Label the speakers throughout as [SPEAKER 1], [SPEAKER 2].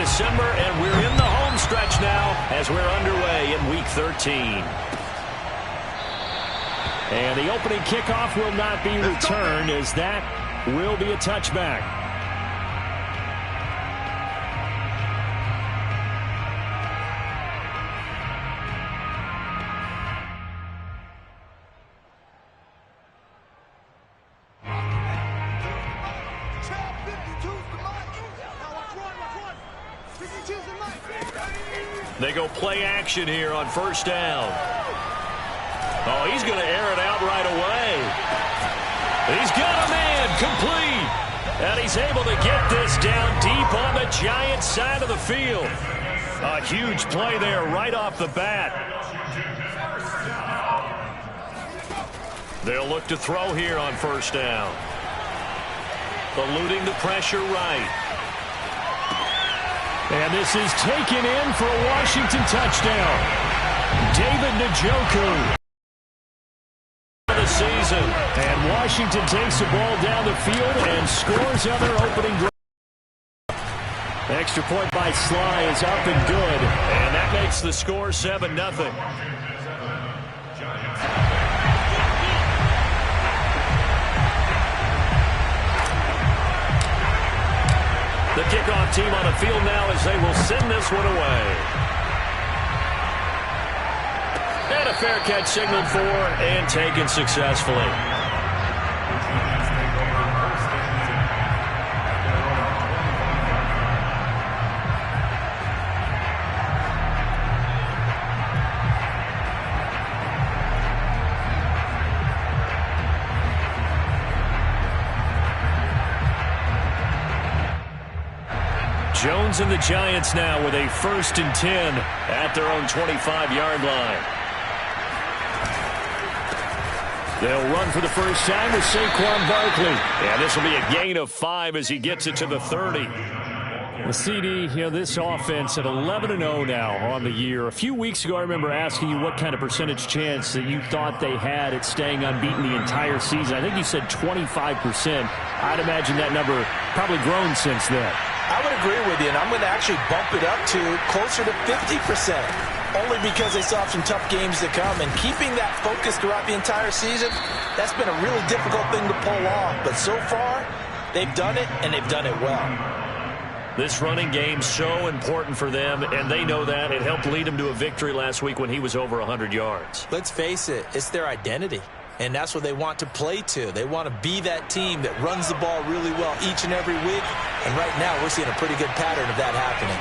[SPEAKER 1] December, and we're in the home stretch now as we're underway in Week 13. And the opening kickoff will not be returned, as that will be a touchback. They go play action here on first down. Oh, he's going to air it out right away. He's got a man complete. And he's able to get this down deep on the Giants side of the field. A huge play there right off the bat. They'll look to throw here on first down. Eluding the pressure right. And this is taken in for a Washington touchdown. David Njoku. The season. And Washington takes the ball down the field and scores on their opening drive. Extra point by Sly is up and good. And that makes the score 7-0. The kickoff team on the field now as they will send this one away. And a fair catch signaled for and taken successfully. Jones and the Giants now with a 1st and 10 at their own 25-yard line. They'll run for the first time with Saquon Barkley. And this will be a gain of 5 as he gets it to the 30. The CD, this offense at 11-0 now on the year. A few weeks ago, I remember asking you what kind of percentage chance that you thought they had at staying unbeaten the entire season. I think you said 25%. I'd imagine that number probably grown since then.
[SPEAKER 2] I would agree with you, and I'm going to actually bump it up to closer to 50%, only because they still have some tough games to come. And keeping that focus throughout the entire season, that's been a really difficult thing to pull off. But so far, they've done it, and they've done it well.
[SPEAKER 1] This running game's so important for them, and they know that. It helped lead them to a victory last week when he was over 100 yards.
[SPEAKER 2] Let's face it, it's their identity. And that's what they want to play to. They want to be that team that runs the ball really well each and every week. And right now, we're seeing a pretty good pattern of that happening.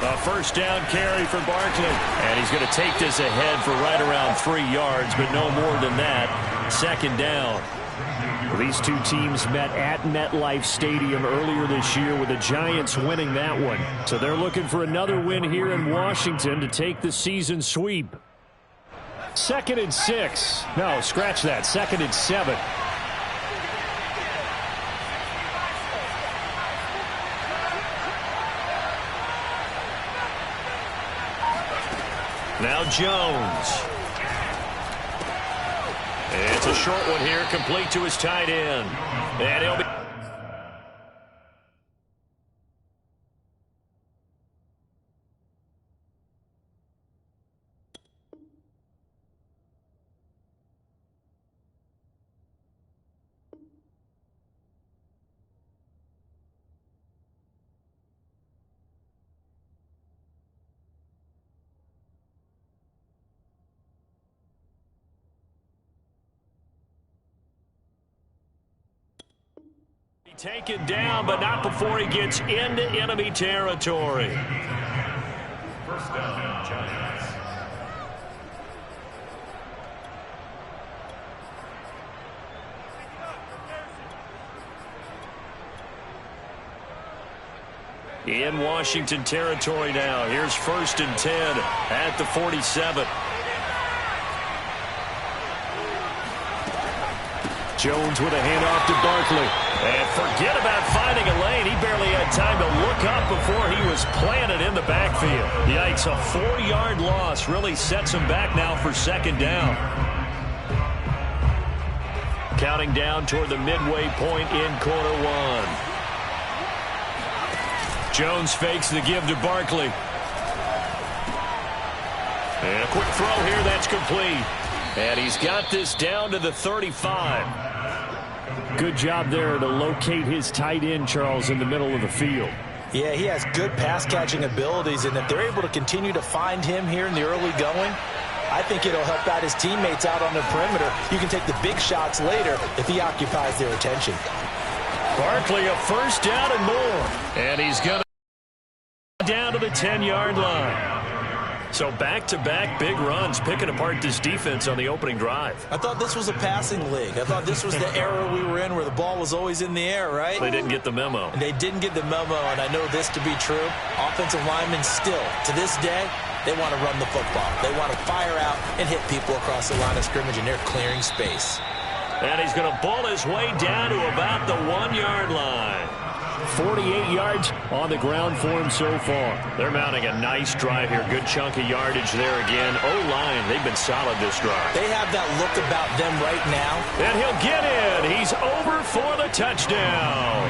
[SPEAKER 1] A first down carry for Barkley. And he's going to take this ahead for right around 3 yards, but no more than that. 2nd down. These two teams met at MetLife Stadium earlier this year with the Giants winning that one. So they're looking for another win here in Washington to take the season sweep. 2nd and 6. No, scratch that. 2nd and 7. Now Jones. It's a short one here, complete to his tight end. And he'll be... taken down, but not before he gets into enemy territory. First down, Giants. In Washington territory now. Here's 1st and 10 at the 47. Jones with a handoff to Barkley. And forget about finding a lane. He barely had time to look up before he was planted in the backfield. Yikes, a 4-yard loss really sets him back now for 2nd down. Counting down toward the midway point in quarter one. Jones fakes the give to Barkley. And a quick throw here, that's complete. And he's got this down to the 35. Good job there to locate his tight end, Charles, in the middle of the field.
[SPEAKER 2] Yeah, he has good pass-catching abilities, and if they're able to continue to find him here in the early going, I think it'll help out his teammates out on the perimeter. You can take the big shots later if he occupies their attention.
[SPEAKER 1] Barkley, a first down and more. And he's going to down to the 10-yard line. So back-to-back big runs, picking apart this defense on the opening drive.
[SPEAKER 2] I thought this was a passing league. I thought this was the era we were in where the ball was always in the air, right?
[SPEAKER 1] They didn't get the memo.
[SPEAKER 2] And they didn't get the memo, and I know this to be true. Offensive linemen still, to this day, they want to run the football. They want to fire out and hit people across the line of scrimmage, and they're clearing space.
[SPEAKER 1] And he's going to ball his way down to about the 1-yard line. 48 yards on the ground for him so far. They're mounting a nice drive here. Good chunk of yardage there again. O-line, they've been solid this drive.
[SPEAKER 2] They have that look about them right now.
[SPEAKER 1] And he'll get in. He's over for the touchdown.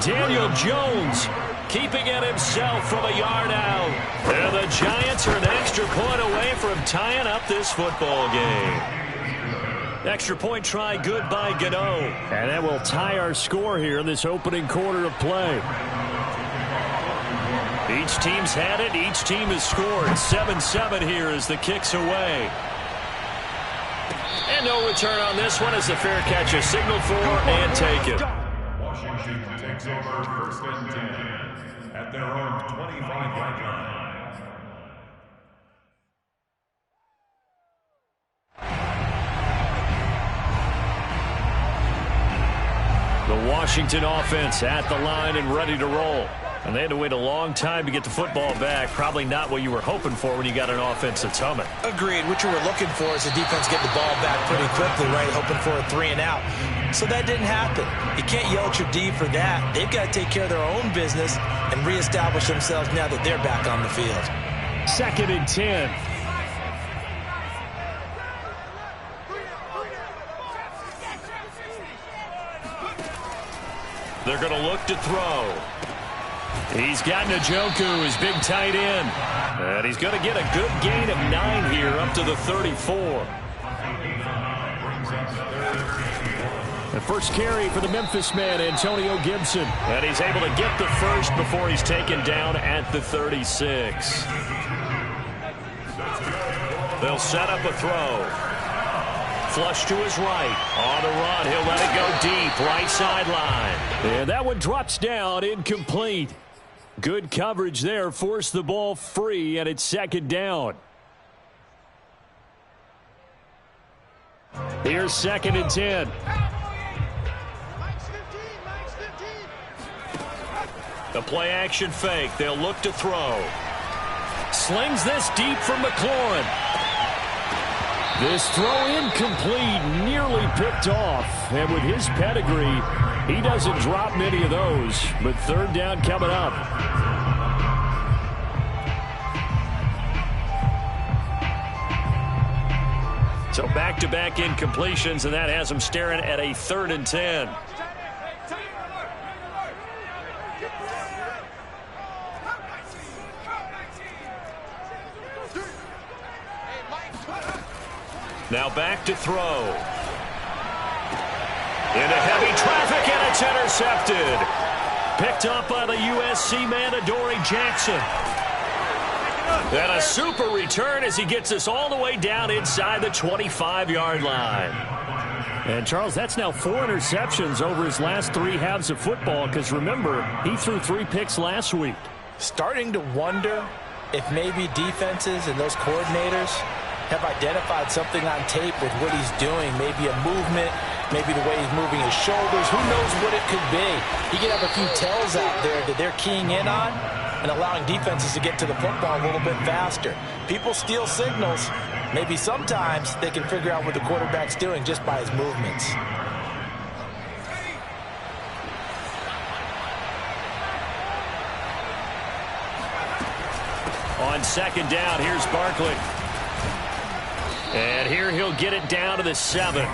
[SPEAKER 1] Daniel Jones keeping it himself from a yard out. And the Giants are an extra point away from tying up this football game. Extra point try good by Gano. And that will tie our score here in this opening quarter of play. Each team's had it. Each team has scored. 7-7 here as the kick's away. And no return on this one as the fair catch is signaled for and taken.
[SPEAKER 3] Washington takes over first and 10 at their own 25-yard line.
[SPEAKER 1] The Washington offense at the line and ready to roll. And they had to wait a long time to get the football back. Probably not what you were hoping for when you got an offense that's humming.
[SPEAKER 2] Agreed. What you were looking for is the defense get the ball back pretty quickly, right? Hoping for a 3 and out. So that didn't happen. You can't yell at your D for that. They've got to take care of their own business and reestablish themselves now that they're back on the field.
[SPEAKER 1] 2nd and 10. They're going to look to throw. He's got Njoku, his big tight end. And he's going to get a good gain of 9 here up to the 34. The first carry for the Memphis man, Antonio Gibson. And he's able to get the first before he's taken down at the 36. They'll set up a throw. Flush to his right. On the run, he'll let it go deep, right sideline. And that one drops down, incomplete. Good coverage there, forced the ball free, and it's 2nd down. Here's 2nd and 10. The play action fake. They'll look to throw. Slings this deep from McLaurin. This throw incomplete, nearly picked off. And with his pedigree, he doesn't drop many of those. But 3rd down coming up. So back-to-back incompletions, and that has him staring at a 3rd and 10. Now back to throw. Into heavy traffic, and it's intercepted. Picked up by the USC man, Adoree Jackson. And a super return as he gets us all the way down inside the 25-yard line. And, Charles, that's now 4 interceptions over his last 3 halves of football because, remember, he threw 3 picks last week.
[SPEAKER 2] Starting to wonder if maybe defenses and those coordinators have identified something on tape with what he's doing. Maybe a movement, maybe the way he's moving his shoulders. Who knows what it could be? He could have a few tells out there that they're keying in on and allowing defenses to get to the football a little bit faster. People steal signals. Maybe sometimes they can figure out what the quarterback's doing just by his movements.
[SPEAKER 1] On 2nd down, here's Barkley. And here he'll get it down to the 7.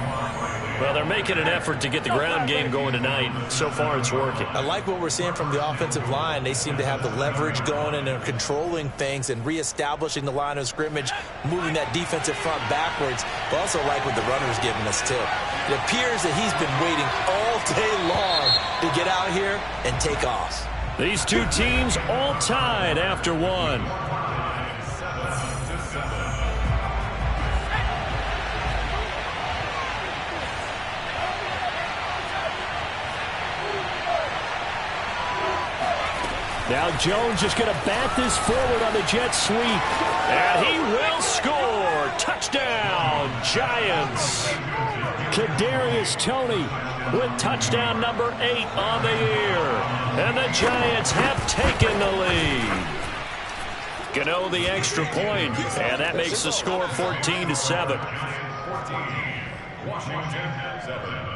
[SPEAKER 1] Well, they're making an effort to get the ground game going tonight. So far, it's working.
[SPEAKER 2] I like what we're seeing from the offensive line. They seem to have the leverage going, and they're controlling things and reestablishing the line of scrimmage, moving that defensive front backwards. But also like what the runner's giving us, too. It appears that he's been waiting all day long to get out here and take off.
[SPEAKER 1] These two teams all tied after one. Now Jones is going to bat this forward on the jet sweep. And he will score. Touchdown, Giants. Kadarius Toney with touchdown number 8 on the year. And the Giants have taken the lead. Gano the extra point, and that makes the score 14-7.
[SPEAKER 3] Washington 7.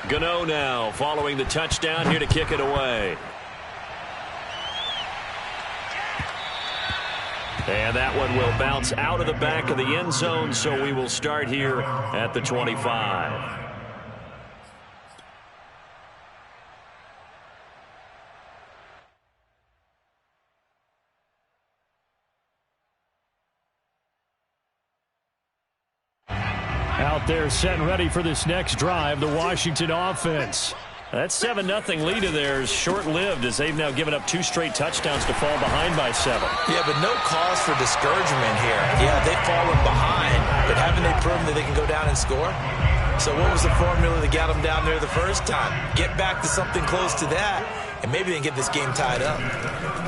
[SPEAKER 1] Gano now following the touchdown here to kick it away. And that one will bounce out of the back of the end zone, so we will start here at the 25. Out there set and ready for this next drive, the Washington offense. That 7-0 lead of theirs short-lived as they've now given up 2 straight touchdowns to fall behind by 7.
[SPEAKER 2] Yeah, but no cause for discouragement here. Yeah, they've fallen behind, but haven't they proven that they can go down and score? So what was the formula that got them down there the first time? Get back to something close to that, and maybe they can get this game tied up.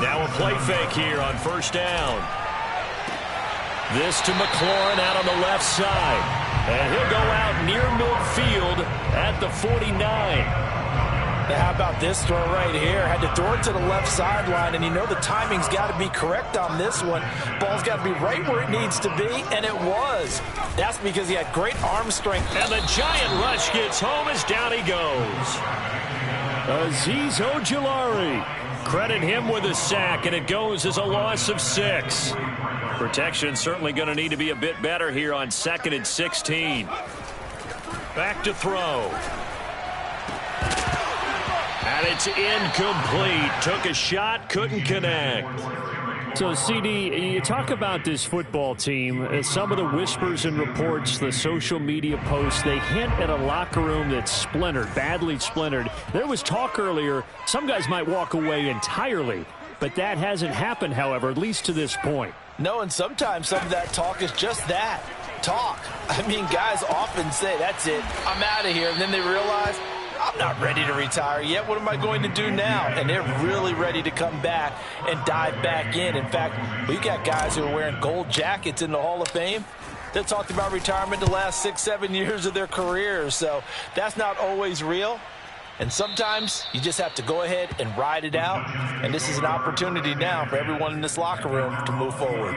[SPEAKER 1] Now a play fake here on first down. This to McLaurin out on the left side. And he'll go out near midfield at the 49.
[SPEAKER 2] Now how about this throw right here? Had to throw it to the left sideline, and you know the timing's got to be correct on this one. Ball's got to be right where it needs to be, and it was. That's because he had great arm strength.
[SPEAKER 1] And the giant rush gets home as down he goes. Azeez Ojulari. Credit him with a sack, and it goes as a loss of 6. Protection certainly going to need to be a bit better here on 2nd and 16. Back to throw. And it's incomplete. Took a shot, couldn't connect. So, CD, you talk about this football team. Some of the whispers and reports, the social media posts, they hint at a locker room that's splintered, badly splintered. There was talk earlier, some guys might walk away entirely. But that hasn't happened, however, at least to this point.
[SPEAKER 2] No, and sometimes some of that talk is just that, talk. I mean, guys often say, that's it, I'm out of here. And then they realize, I'm not ready to retire yet. What am I going to do now? And they're really ready to come back and dive back in. In fact, we got guys who are wearing gold jackets in the Hall of Fame that talked about retirement the last 6-7 years of their careers. So that's not always real. And sometimes you just have to go ahead and ride it out. And this is an opportunity now for everyone in this locker room to move forward.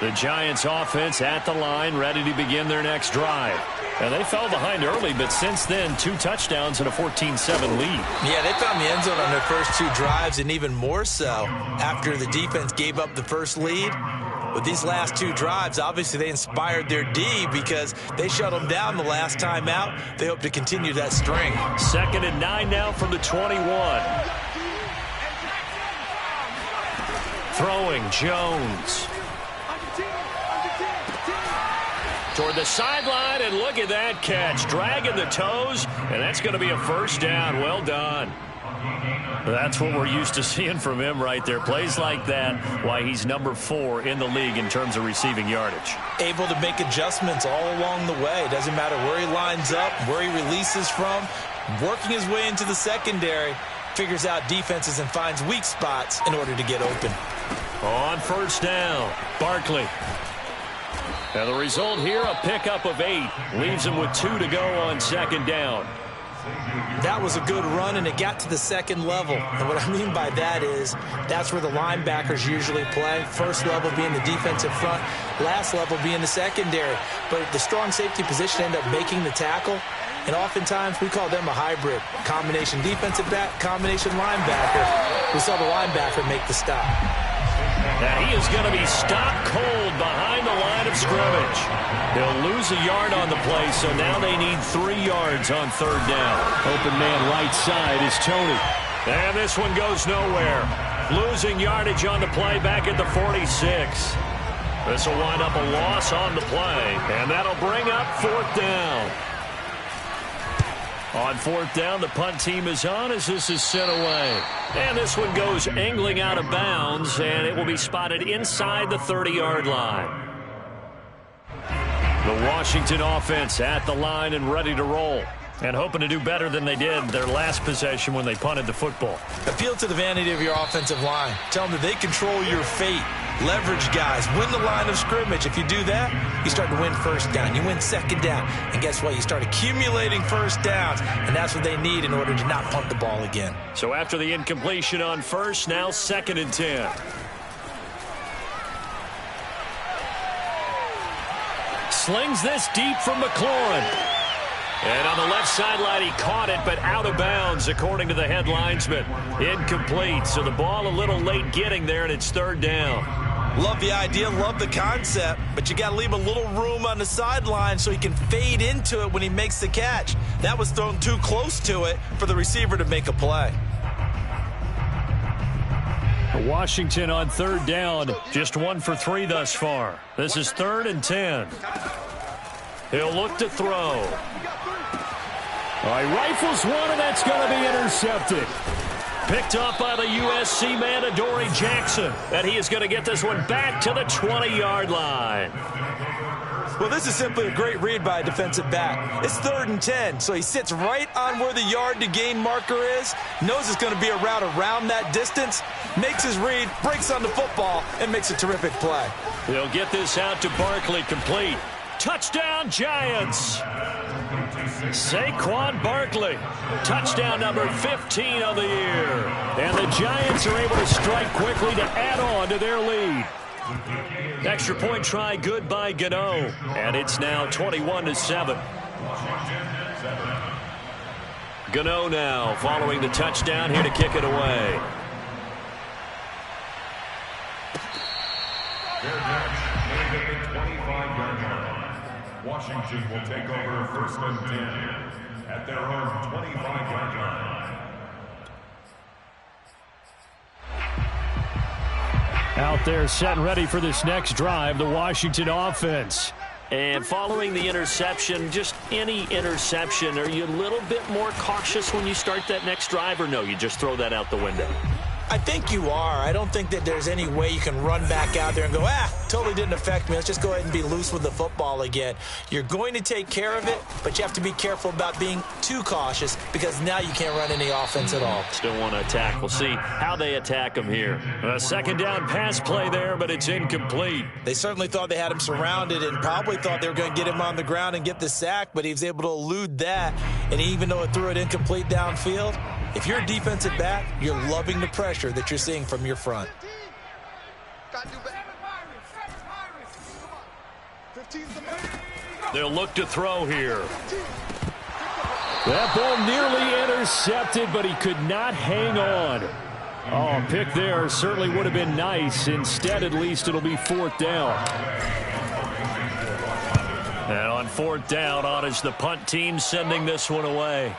[SPEAKER 1] The Giants offense at the line, ready to begin their next drive. And they fell behind early, but since then, 2 touchdowns and a 14-7 lead.
[SPEAKER 2] Yeah, they found the end zone on their first 2 drives, and even more so after the defense gave up the first lead. With these last 2 drives, obviously they inspired their D because they shut them down the last time out. They hope to continue that string.
[SPEAKER 1] 2nd and 9 now from the 21. Throwing Jones. Toward the sideline, and look at that catch. Dragging the toes, and that's going to be a first down. Well done. That's what we're used to seeing from him right there. Plays like that, why he's number 4 in the league in terms of receiving yardage.
[SPEAKER 2] Able to make adjustments all along the way. Doesn't matter where he lines up, where he releases from. Working his way into the secondary, figures out defenses and finds weak spots in order to get open.
[SPEAKER 1] On first down, Barkley. And the result here, a pickup of 8. Leaves him with 2 to go on second down.
[SPEAKER 2] That was a good run, and it got to the second level. And what I mean by that is that's where the linebackers usually play. First level being the defensive front, last level being the secondary. But the strong safety position ended up making the tackle. And oftentimes we call them a hybrid. Combination defensive back, combination linebacker. We saw the linebacker make the stop.
[SPEAKER 1] Now he is going to be stopped cold behind the line of scrimmage. They'll lose a yard on the play, so now they need 3 yards on third down. Open man right side is Tony. And this one goes nowhere. Losing yardage on the play back at the 46. This will wind up a loss on the play, and that'll bring up fourth down. On fourth down, the punt team is on as this is sent away. And this one goes angling out of bounds, and it will be spotted inside the 30-yard line. The Washington offense at the line and ready to roll. And hoping to do better than they did their last possession when they punted the football.
[SPEAKER 2] Appeal to the vanity of your offensive line. Tell them that they control your fate. Leverage guys. Win the line of scrimmage. If you do that, you start to win first down. You win second down. And guess what? You start accumulating first downs. And that's what they need in order to not punt the ball again.
[SPEAKER 1] So after the incompletion on first, now 2nd and 10. Slings this deep from McLaurin. And on the left sideline, he caught it, but out of bounds, according to the head linesman. Incomplete, so the ball a little late getting there, and it's third down.
[SPEAKER 2] Love the idea, love the concept, but you got to leave a little room on the sideline so he can fade into it when he makes the catch. That was thrown too close to it for the receiver to make a play.
[SPEAKER 1] Washington on third down, just 1 for 3 thus far. This is 3rd and 10. He'll look to throw. All right, rifles one, and that's going to be intercepted. Picked up by the USC man, Adoree Jackson. And he is going to get this one back to the 20-yard line.
[SPEAKER 2] Well, this is simply a great read by a defensive back. It's 3rd and 10, so he sits right on where the yard-to-gain marker is, knows it's going to be a route around that distance, makes his read, breaks on the football, and makes a terrific play.
[SPEAKER 1] They'll get this out to Barkley, complete. Touchdown, Giants! Saquon Barkley, touchdown number 15 of the year. And the Giants are able to strike quickly to add on to their lead. Extra point try good by Gano. And it's now 21-7. Gano now following the touchdown here to kick it away.
[SPEAKER 3] Washington will take over 1st and 10 at their own 25-yard line.
[SPEAKER 1] Out there set and ready for this next drive, the Washington offense. And following the interception, just any interception, are you a little bit more cautious when you start that next drive, or no, you just throw that out the window?
[SPEAKER 2] I think you are. I don't think that there's any way you can run back out there and go, totally didn't affect me. Let's just go ahead and be loose with the football again. You're going to take care of it, but you have to be careful about being too cautious because now you can't run any offense at all.
[SPEAKER 1] Still want to attack. We'll see how they attack him here. A second down pass play there, but it's incomplete.
[SPEAKER 2] They certainly thought they had him surrounded and probably thought they were going to get him on the ground and get the sack, but he was able to elude that. And even though it threw it incomplete downfield, if you're a defensive back, you're loving the pressure that you're seeing from your front.
[SPEAKER 1] They'll look to throw here. That ball nearly intercepted, but he could not hang on. Oh, pick there certainly would have been nice. Instead, at least, it'll be 4th down. And on 4th down, on is the punt team sending this one away.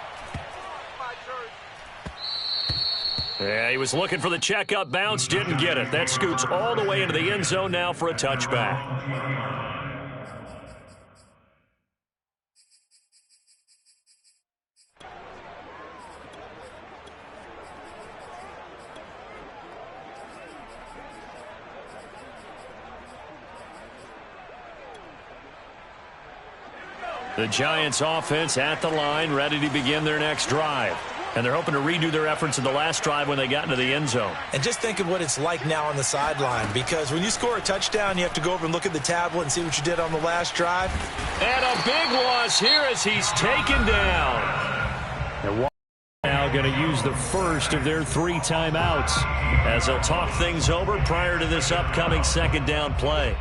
[SPEAKER 1] Yeah, he was looking for the check-up bounce, didn't get it. That scoots all the way into the end zone now for a touchback. The Giants offense at the line, ready to begin their next drive. And they're hoping to redo their efforts in the last drive when they got into the end zone.
[SPEAKER 2] And just think of what it's like now on the sideline, because when you score a touchdown, you have to go over and look at the tablet and see what you did on the last drive.
[SPEAKER 1] And a big loss here as he's taken down. And now going to use the first of their 3 timeouts as they'll talk things over prior to this upcoming second down play.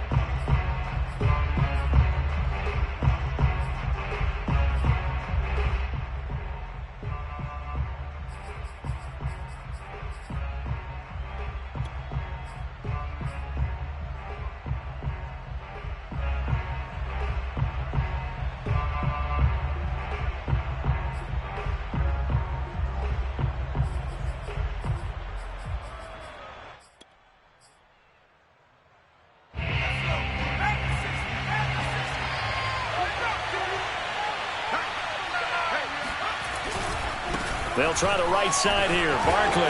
[SPEAKER 1] They'll try the right side here. Barkley.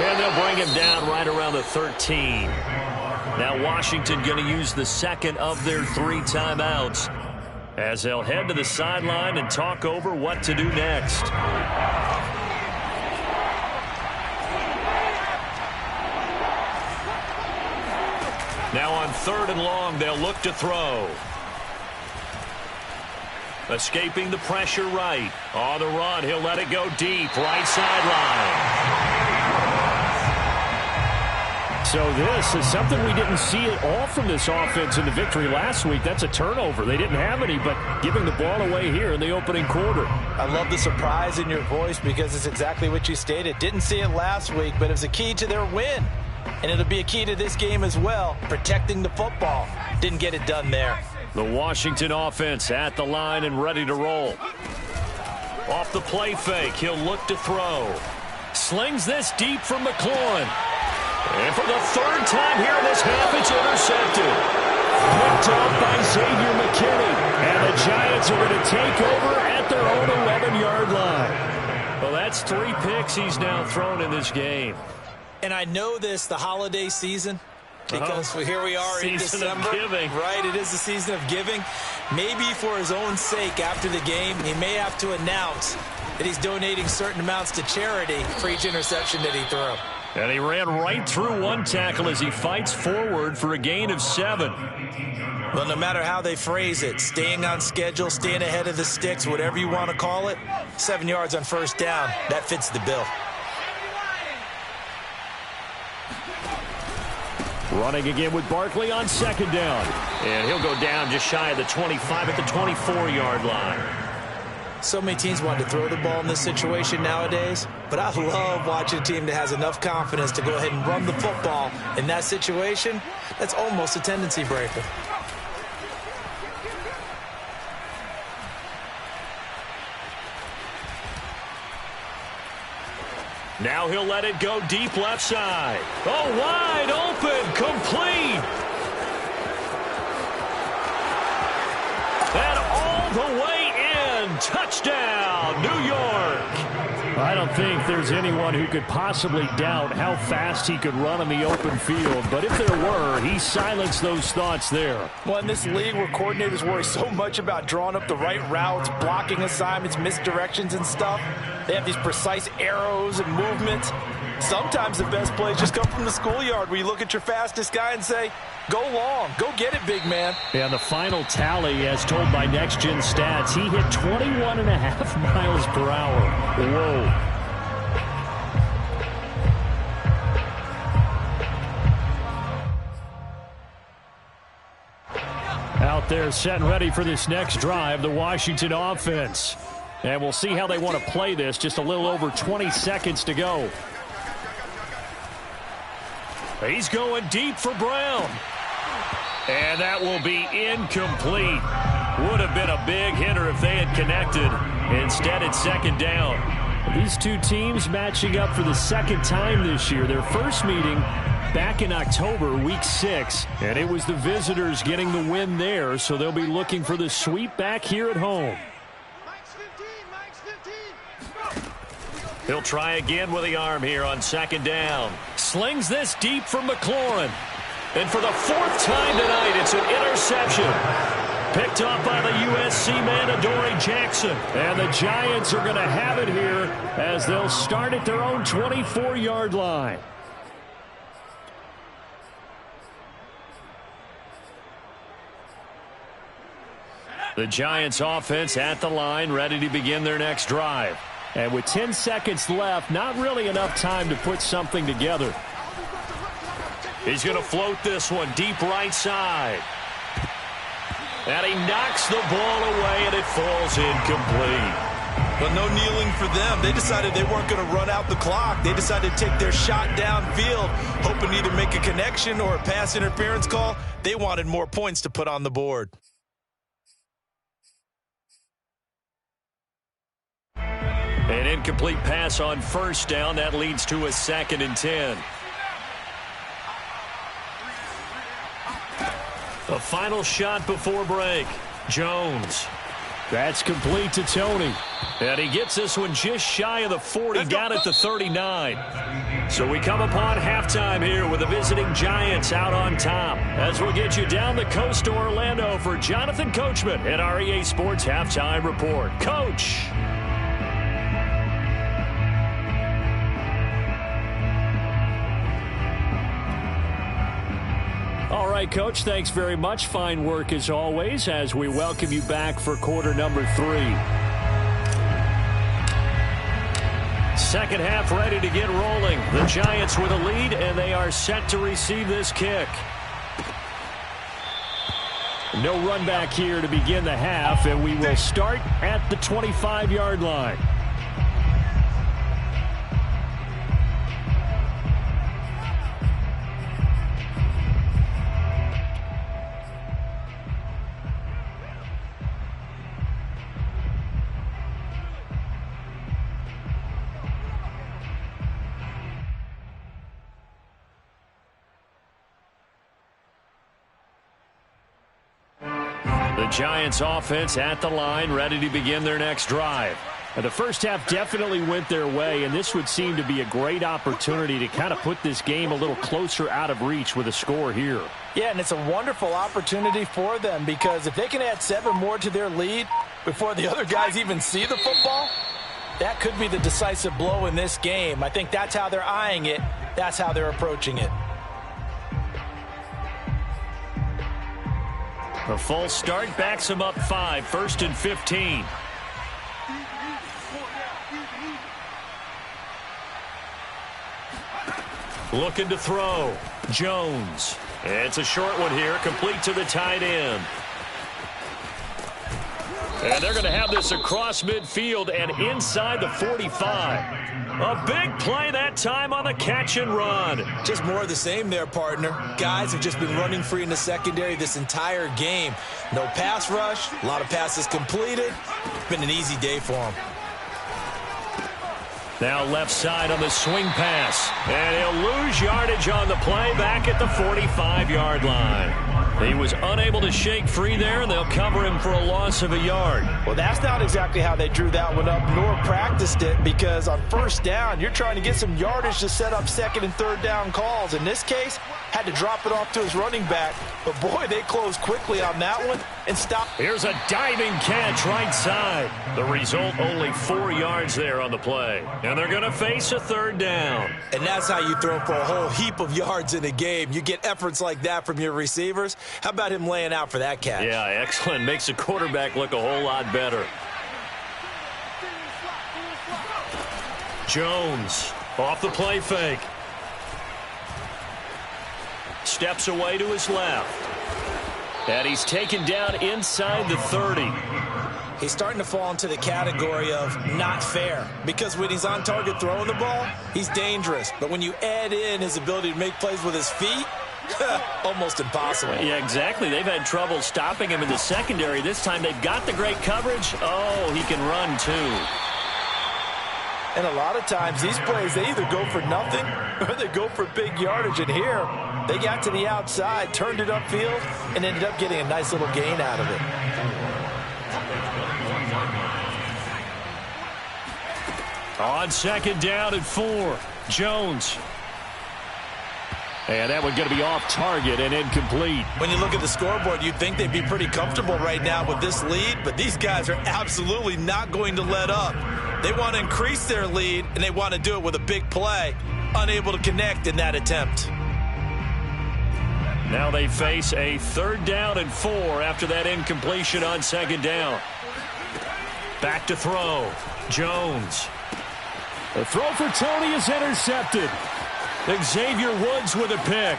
[SPEAKER 1] And they'll bring him down right around the 13. Now Washington going to use the second of their 3 timeouts as they'll head to the sideline and talk over what to do next. Now on 3rd and long, they'll look to throw. Escaping the pressure right. On the run, he'll let it go deep. Right sideline. So this is something we didn't see at all from this offense in the victory last week. That's a turnover. They didn't have any, but giving the ball away here in the opening quarter.
[SPEAKER 2] I love the surprise in your voice because it's exactly what you stated. Didn't see it last week, but it was a key to their win. And it'll be a key to this game as well, protecting the football. Didn't get it done there.
[SPEAKER 1] The Washington offense at the line and ready to roll. Off the play fake, he'll look to throw. Slings this deep from McLaurin. And for the 3rd time here in this half, it's intercepted. Picked up by Xavier McKinney. And the Giants are going to take over at their own 11-yard line. Well, that's 3 picks he's now thrown in this game.
[SPEAKER 2] And I know this, the holiday season, because here we are in December.
[SPEAKER 1] Of giving.
[SPEAKER 2] Right, it is the season of giving. Maybe for his own sake after the game, he may have to announce that he's donating certain amounts to charity for each interception that he threw.
[SPEAKER 1] And he ran right through 1 tackle as he fights forward for a gain of 7.
[SPEAKER 2] Well, no matter how they phrase it, staying on schedule, staying ahead of the sticks, whatever you want to call it, 7 yards on 1st down, that fits the bill.
[SPEAKER 1] Running again with Barkley on 2nd down. And he'll go down just shy of the 25 at the 24-yard line.
[SPEAKER 2] So many teams want to throw the ball in this situation nowadays, but I love watching a team that has enough confidence to go ahead and run the football. In that situation, that's almost a tendency breaker.
[SPEAKER 1] Now he'll let it go deep left side. Oh, wide open, complete. And all the way in. Touchdown, New York. I don't think there's anyone who could possibly doubt how fast he could run in the open field. But if there were, he silenced those thoughts there.
[SPEAKER 2] Well, in this league where coordinators worry so much about drawing up the right routes, blocking assignments, misdirections and stuff, they have these precise arrows and movements. Sometimes the best plays just come from the schoolyard where you look at your fastest guy and say, go long, go get it, big man.
[SPEAKER 1] And the final tally, as told by Next Gen Stats, he hit 21.5 miles per hour. Whoa. Out there set and ready for this next drive, the Washington offense. And we'll see how they want to play this. Just a little over 20 seconds to go. He's going deep for Brown. And that will be incomplete. Would have been a big hitter if they had connected. Instead, it's 2nd down. These two teams matching up for the 2nd time this year. Their first meeting back in October, week 6. And it was the visitors getting the win there, so they'll be looking for the sweep back here at home. He'll try again with the arm here on 2nd down. Slings this deep from McLaurin. And for the 4th time tonight, it's an interception. Picked off by the USC man, Adoree Jackson. And the Giants are going to have it here as they'll start at their own 24-yard line. The Giants offense at the line, ready to begin their next drive. And with 10 seconds left, not really enough time to put something together. He's going to float this one deep right side. And he knocks the ball away, and it falls incomplete.
[SPEAKER 2] But no kneeling for them. They decided they weren't going to run out the clock. They decided to take their shot downfield, hoping to either make a connection or a pass interference call. They wanted more points to put on the board.
[SPEAKER 1] An incomplete pass on first down. That leads to a 2nd and 10. The final shot before break. Jones. That's complete to Tony. And he gets this one just shy of the 40, down at the 39. So we come upon halftime here with the visiting Giants out on top. As we'll get you down the coast to Orlando for Jonathan Coachman at our EA Sports Halftime Report. Coach. All right, Coach, thanks very much. Fine work as always as we welcome you back for quarter number 3. Second half ready to get rolling. The Giants with a lead, and they are set to receive this kick. No run back here to begin the half, and we will start at the 25-yard line. The Giants offense at the line, ready to begin their next drive. And the first half definitely went their way, and this would seem to be a great opportunity to kind of put this game a little closer out of reach with a score here.
[SPEAKER 2] Yeah, and it's a wonderful opportunity for them because if they can add 7 more to their lead before the other guys even see the football, that could be the decisive blow in this game. I think that's how they're eyeing it. That's how they're approaching it.
[SPEAKER 1] A false start backs him up 5, 1st and 15. Looking to throw. Jones. It's a short one here, complete to the tight end. And they're going to have this across midfield and inside the 45. A big play that time on the catch and run.
[SPEAKER 2] Just more of the same there, partner. Guys have just been running free in the secondary this entire game. No pass rush, a lot of passes completed. Been an easy day for them.
[SPEAKER 1] Now left side on the swing pass. And he'll lose yardage on the play back at the 45-yard line. He was unable to shake free there, and they'll cover him for a loss of a yard.
[SPEAKER 2] Well, that's not exactly how they drew that one up, nor practiced it, because on first down, you're trying to get some yardage to set up 2nd and 3rd down calls. In this case, had to drop it off to his running back. But, boy, they closed quickly on that one and stopped.
[SPEAKER 1] Here's a diving catch right side. The result, only 4 yards there on the play. And they're going to face a 3rd down.
[SPEAKER 2] And that's how you throw for a whole heap of yards in a game. You get efforts like that from your receivers. How about him laying out for that catch?
[SPEAKER 1] Yeah, excellent. Makes the quarterback look a whole lot better. Jones off the play fake. Steps away to his left. And he's taken down inside the 30.
[SPEAKER 2] He's starting to fall into the category of not fair, because when he's on target throwing the ball, he's dangerous. But when you add in his ability to make plays with his feet, almost impossible.
[SPEAKER 1] Yeah, exactly. They've had trouble stopping him in the secondary. This time they've got the great coverage. Oh, he can run too.
[SPEAKER 2] And a lot of times these plays, they either go for nothing or they go for big yardage. And here, they got to the outside, turned it upfield, and ended up getting a nice little gain out of it. On
[SPEAKER 1] 2nd down and 4, Jones. And that one's going to be off target and incomplete.
[SPEAKER 2] When you look at the scoreboard, you'd think they'd be pretty comfortable right now with this lead, but these guys are absolutely not going to let up. They want to increase their lead, and they want to do it with a big play. Unable to connect in that attempt.
[SPEAKER 1] Now they face a 3rd down and 4 after that incompletion on 2nd down. Back to throw. Jones. The throw for Tony is intercepted. Xavier Woods with a pick.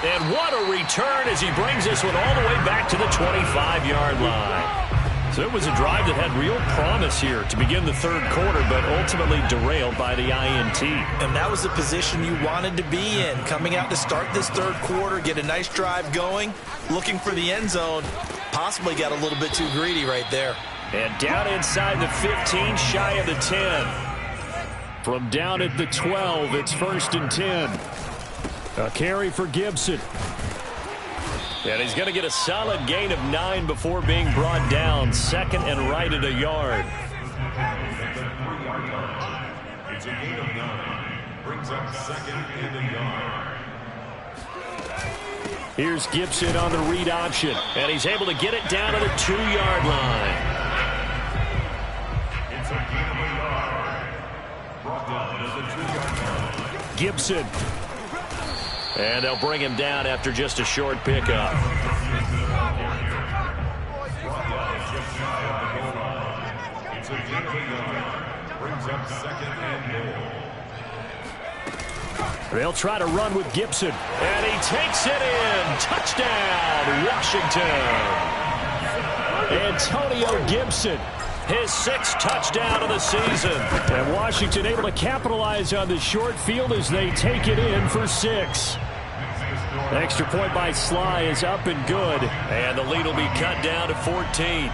[SPEAKER 1] And what a return as he brings this one all the way back to the 25-yard line. So it was a drive that had real promise here to begin the 3rd quarter, but ultimately derailed by the INT.
[SPEAKER 2] And that was the position you wanted to be in, coming out to start this 3rd quarter, get a nice drive going, looking for the end zone. Possibly got a little bit too greedy right there.
[SPEAKER 1] And down inside the 15, shy of the 10. From down at the 12, it's 1st and 10. A carry for Gibson. And he's going to get a solid gain of 9 before being brought down. 2nd and right at a yard.
[SPEAKER 3] It's a gain of 9. Brings up 2nd and a yard.
[SPEAKER 1] Here's Gibson on the read option. And he's able to get it down to the 2-yard line.
[SPEAKER 3] It's a gain of a yard. Brought down to the 2-yard line.
[SPEAKER 1] Gibson. And they'll bring him down after just a short pickup.
[SPEAKER 3] It's a gain of a yard. Brings up 2nd and goal.
[SPEAKER 1] They'll try to run with Gibson. And he takes it in. Touchdown, Washington. Antonio Gibson. His 6th touchdown of the season. And Washington able to capitalize on the short field as they take it in for 6. The extra point by Sly is up and good. And the lead will be cut down to 14.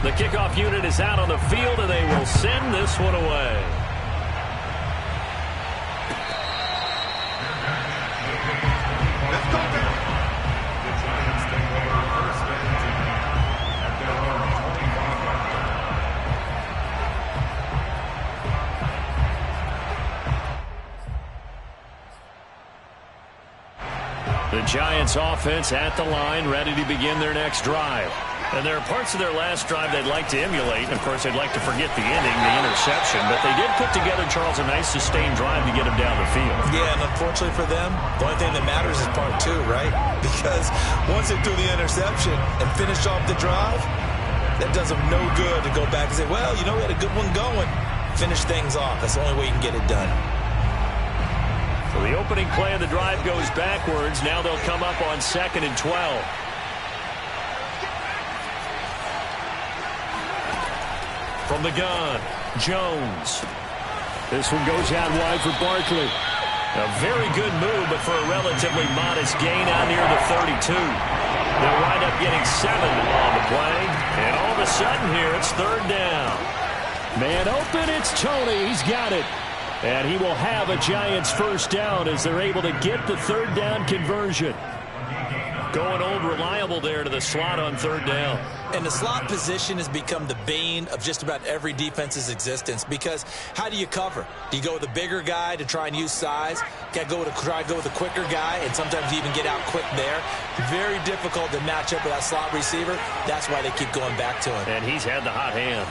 [SPEAKER 1] The kickoff unit is out on the field, and they will send this one away. The Giants offense at the line, ready to begin their next drive. And there are parts of their last drive they'd like to emulate. Of course, they'd like to forget the ending, the interception. But they did put together, Charles, a nice sustained drive to get them down the field.
[SPEAKER 2] Yeah, and unfortunately for them, the only thing that matters is part 2, right? Because once they threw the interception and finished off the drive, that does them no good to go back and say, well, you know, we had a good one going. Finish things off. That's the only way you can get it done.
[SPEAKER 1] So the opening play of the drive goes backwards. Now they'll come up on 2nd and 12. From the gun, Jones. This one goes out wide for Barkley. A very good move, but for a relatively modest gain out near the 32. They'll wind up getting 7 on the play. And all of a sudden here, it's 3rd down. Man open, it's Tony. He's got it. And he will have a Giants 1st down as they're able to get the 3rd down conversion. Going old reliable there to the slot on 3rd down.
[SPEAKER 2] And the slot position has become the bane of just about every defense's existence, because how do you cover? Do you go with a bigger guy to try and use size? Got to try to go with a quicker guy, and sometimes you even get out quick there. Very difficult to match up with that slot receiver. That's why they keep going back to him.
[SPEAKER 1] And he's had the hot hand.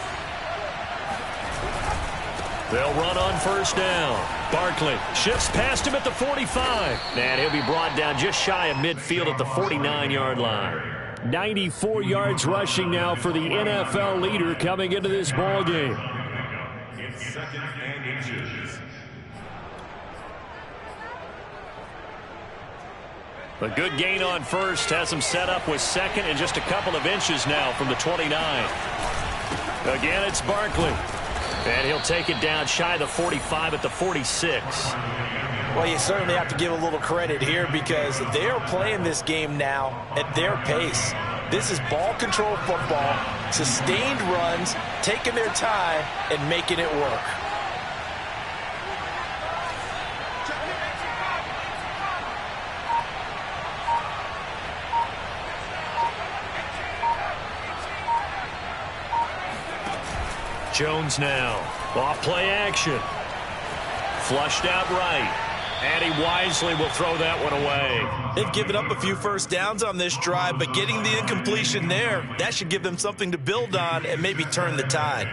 [SPEAKER 1] They'll run on 1st down. Barkley shifts past him at the 45. And he'll be brought down just shy of midfield at the 49-yard line. 94 yards rushing now for the NFL leader coming into this ball game.
[SPEAKER 3] It's 2nd and inches.
[SPEAKER 1] A good gain on 1st has him set up with 2nd and just a couple of inches now from the 29. Again, it's Barkley. And he'll take it down shy of the 45 at the 46.
[SPEAKER 2] Well, you certainly have to give a little credit here, because they're playing this game now at their pace. This is ball control football, sustained runs, taking their time and making it work.
[SPEAKER 1] Jones now. Off play action. Flushed out right. And he wisely will throw that one away.
[SPEAKER 2] They've given up a few first downs on this drive, but getting the incompletion there, that should give them something to build on and maybe turn the tide.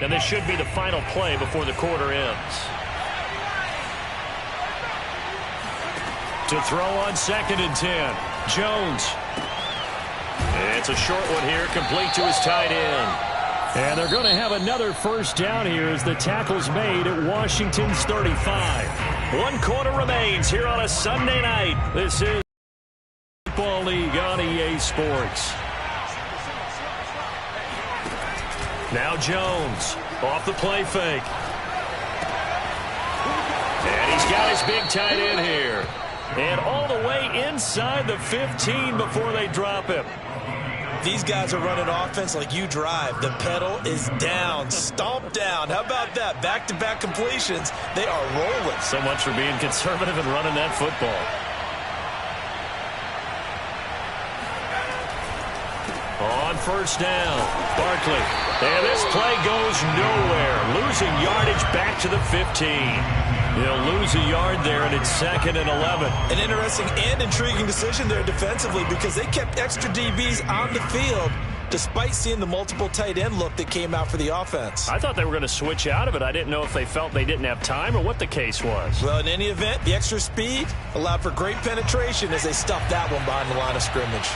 [SPEAKER 1] And this should be the final play before the quarter ends. To throw on 2nd and 10. Jones. It's a short one here, complete to his tight end. And they're going to have another first down here as the tackle's made at Washington's 35. 1 quarter remains here on a Sunday night. This is Football League on EA Sports. Now Jones off the play fake. And he's got his big tight end here. And all the way inside the 15 before they drop him.
[SPEAKER 2] These guys are running offense like you drive. The pedal is down, stomped down. How about that? Back-to-back completions. They are rolling.
[SPEAKER 1] So much for being conservative and running that football. On first down, Barkley. And this play goes nowhere. Losing yardage back to the 15. He'll lose a yard there, and it's 2nd and 11.
[SPEAKER 2] An interesting and intriguing decision there defensively because they kept extra DBs on the field despite seeing the multiple tight end look that came out for the offense.
[SPEAKER 1] I thought they were going to switch out of it. I didn't know if they felt they didn't have time or what the case was.
[SPEAKER 2] Well, in any event, the extra speed allowed for great penetration as they stuffed that one behind the line of scrimmage.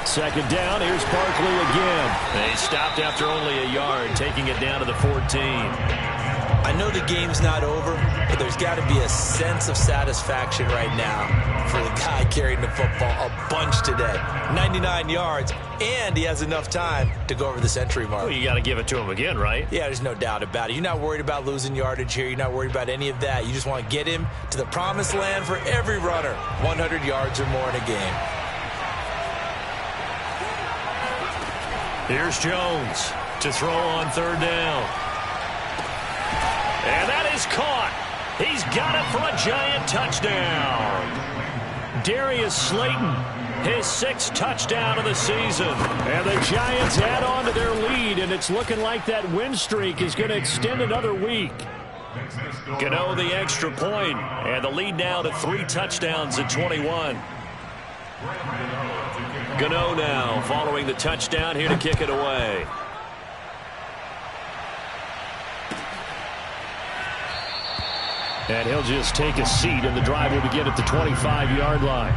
[SPEAKER 1] 2nd down, here's Barkley again. They stopped after only a yard, taking it down to the 14.
[SPEAKER 2] I know the game's not over, but there's got to be a sense of satisfaction right now for the guy carrying the football a bunch today. 99 yards, and he has enough time to go over the century mark.
[SPEAKER 1] Well, you got to give it to him again, right?
[SPEAKER 2] Yeah, there's no doubt about it. You're not worried about losing yardage here. You're not worried about any of that. You just want to get him to the promised land for every runner. 100 yards or more in a game.
[SPEAKER 1] Here's Jones to throw on 3rd down. And that is caught. He's got it for a giant touchdown. Darius Slayton, his 6th touchdown of the season. And the Giants add on to their lead, and it's looking like that win streak is going to extend another week. Gano the extra point, and the lead now to 3 touchdowns at 21. Gano now following the touchdown here to kick it away. And he'll just take a seat, and the drive will begin at the 25-yard line.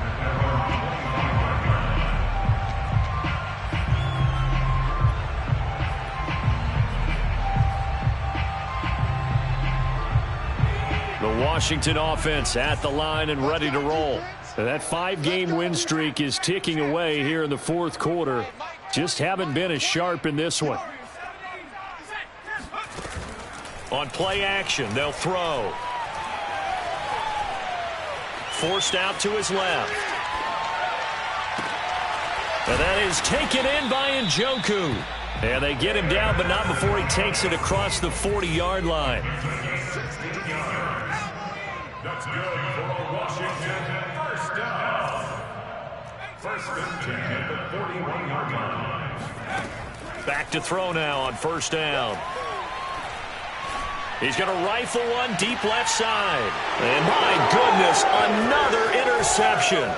[SPEAKER 1] The Washington offense at the line and ready to roll. That 5-game win streak is ticking away here in the 4th quarter. Just haven't been as sharp in this one. On play action, they'll throw. Forced out to his left. And that is taken in by Njoku. And they get him down, but not before he takes it across the 40-yard line.
[SPEAKER 3] That's good for Washington. First down. 1st and 10 at the 41-yard line.
[SPEAKER 1] Back to throw now on 1st down. He's going to rifle one deep left side. And my goodness, another interception.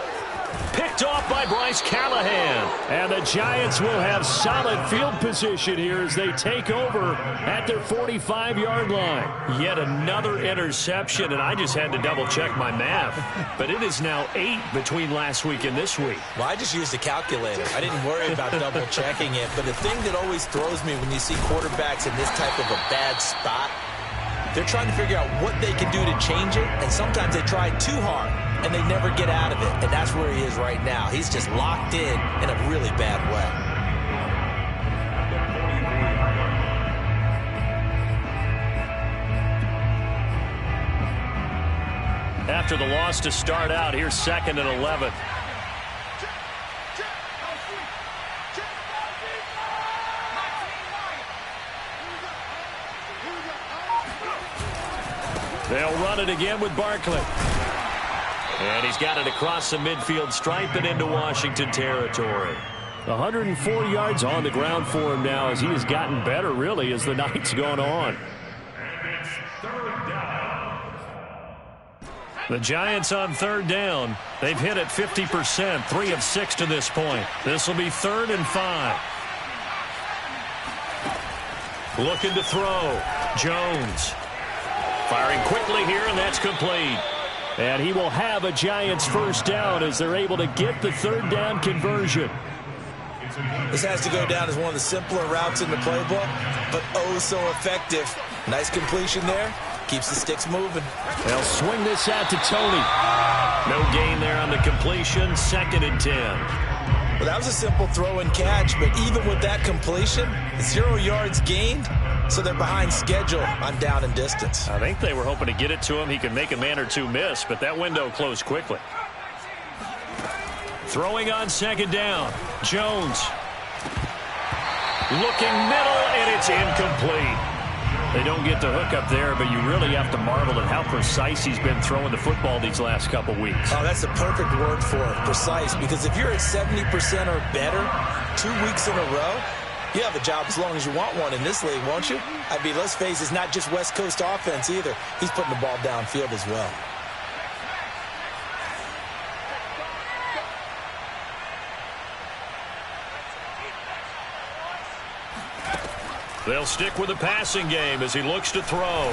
[SPEAKER 1] Picked off by Bryce Callahan. And the Giants will have solid field position here as they take over at their 45-yard line. Yet another interception, and I just had to double-check my math. But it is now 8 between last week and this week.
[SPEAKER 2] Well, I just used a calculator. I didn't worry about double-checking it. But the thing that always throws me when you see quarterbacks in this type of a bad spot, they're trying to figure out what they can do to change it, and sometimes they try too hard, and they never get out of it, and that's where he is right now. He's just locked in a really bad way.
[SPEAKER 1] After the loss to start out, here's 2nd and 11. They'll run it again with Barkley. And he's got it across the midfield stripe and into Washington territory. 104 yards on the ground for him now as he has gotten better, really, as the night's gone on. The Giants on third down. They've hit it 50%, 3 of 6 to this point. This will be 3rd and 5. Looking to throw. Jones. Firing quickly here, and that's complete. And he will have a Giants first down as they're able to get the third down conversion.
[SPEAKER 2] This has to go down as one of the simpler routes in the playbook, but oh so effective. Nice completion there. Keeps the sticks moving.
[SPEAKER 1] They'll swing this out to Tony. No gain there on the completion. 2nd and 10.
[SPEAKER 2] Well, that was a simple throw and catch, but even with that completion, 0 yards gained, so they're behind schedule on down and distance.
[SPEAKER 1] I think they were hoping to get it to him. He could make a man or two miss, but that window closed quickly. Throwing on 2nd down. Jones. Looking middle, and it's incomplete. They don't get the hook up there, but you really have to marvel at how precise he's been throwing the football these last couple weeks.
[SPEAKER 2] Oh, that's the perfect word for it, precise, because if you're at 70% or better 2 weeks in a row, you have a job as long as you want one in this league, won't you? I mean, let's face it, it's not just West Coast offense either. He's putting the ball downfield as well.
[SPEAKER 1] They'll stick with the passing game as he looks to throw.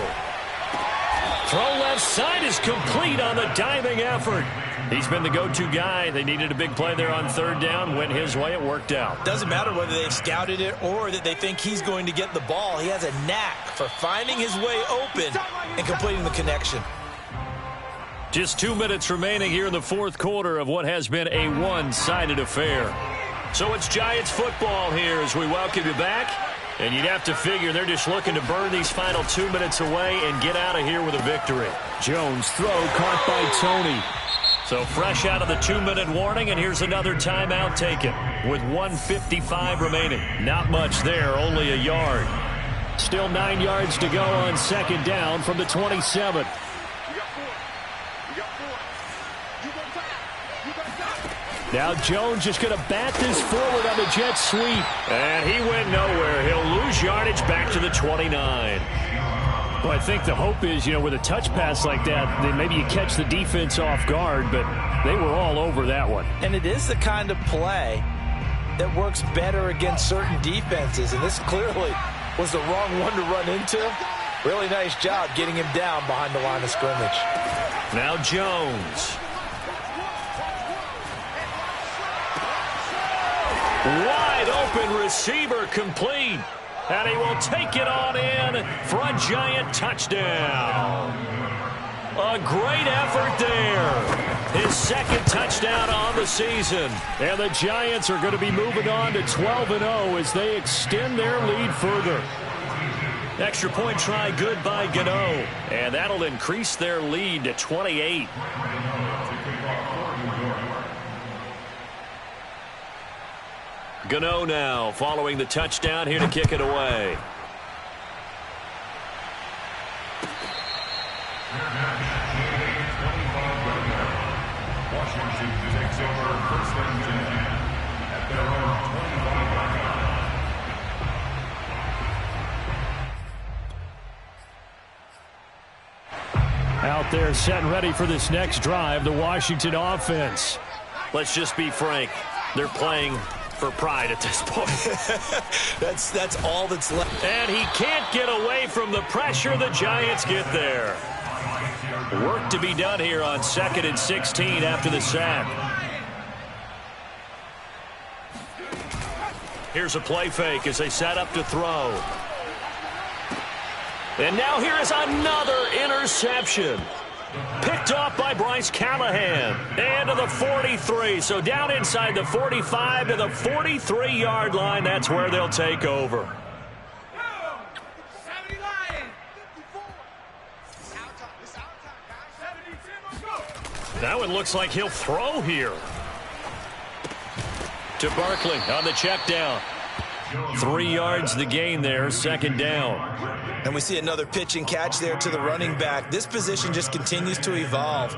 [SPEAKER 1] Throw left side is complete on the diving effort. He's been the go-to guy. They needed a big play there on 3rd down. Went his way. It worked out.
[SPEAKER 2] Doesn't matter whether they've scouted it or that they think he's going to get the ball. He has a knack for finding his way open and completing the connection.
[SPEAKER 1] Just 2 minutes remaining here in the 4th quarter of what has been a one-sided affair. So it's Giants football here as we welcome you back. And you'd have to figure they're just looking to burn these final 2 minutes away and get out of here with a victory. Jones throw caught by Tony. So fresh out of the 2-minute warning, and here's another timeout taken with 1:55 remaining. Not much there, only a yard. Still 9 yards to go on 2nd down from the 27. Now Jones just going to bat this forward on the jet sweep. And he went nowhere. He'll lose yardage back to the 29. Well, I think the hope is, with a touch pass like that, then maybe you catch the defense off guard, but they were all over that one.
[SPEAKER 2] And it is the kind of play that works better against certain defenses, and this clearly was the wrong one to run into. Really nice job getting him down behind the line of scrimmage.
[SPEAKER 1] Now Jones. Wide open receiver complete. And he will take it on in for a Giant touchdown. A great effort there. His 2nd touchdown on the season. And the Giants are going to be moving on to 12-0 as they extend their lead further. Extra point try good by Gano. And that'll increase their lead to 28. Gano now following the touchdown here to kick it away.
[SPEAKER 3] Washington takes over 1st and 10 at their own 25.
[SPEAKER 1] Out there set and ready for this next drive, the Washington offense. Let's just be frank. They're playing for pride at this point.
[SPEAKER 2] That's all that's left.
[SPEAKER 1] And he can't get away from the pressure. The Giants get there. Work to be done here on 2nd and 16 after the sack. Here's a play fake as they set up to throw. And now here is another interception. Picked off by Bryce Callahan. And to the 43. So down inside the 45 to the 43-yard line. That's where they'll take over. That one looks like he'll throw here. To Barkley on the check down. 3 yards the gain there, second down.
[SPEAKER 2] And we see another pitch and catch there to the running back. This position just continues to evolve.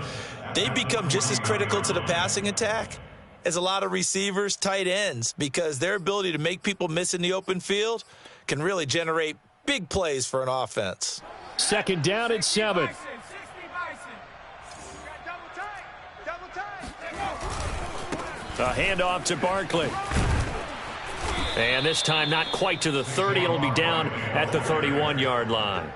[SPEAKER 2] They become just as critical to the passing attack as a lot of receivers, tight ends, because their ability to make people miss in the open field can really generate big plays for an offense.
[SPEAKER 1] Second down at 7. A handoff to Barkley. And this time not quite to the 30. It'll be down at the 31-yard line.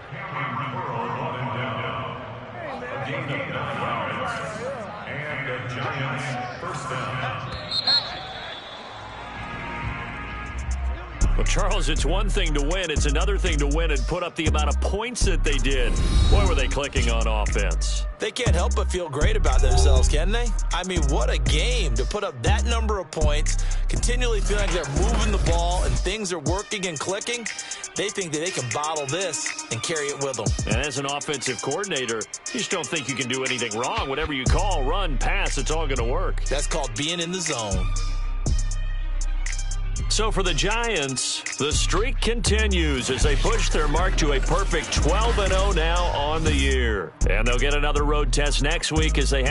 [SPEAKER 3] And the Giants first down.
[SPEAKER 1] Well, Charles, it's one thing to win. It's another thing to win and put up the amount of points that they did. Boy, were they clicking on offense.
[SPEAKER 2] They can't help but feel great about themselves, can they? I mean, what a game to put up that number of points, continually feeling like they're moving the ball and things are working and clicking. They think that they can bottle this and carry it with them.
[SPEAKER 1] And as an offensive coordinator, you just don't think you can do anything wrong. Whatever you call, run, pass, it's all going to work.
[SPEAKER 2] That's called being in the zone.
[SPEAKER 1] So for the Giants, the streak continues as they push their mark to a perfect 12-0 now on the year. And they'll get another road test next week as they have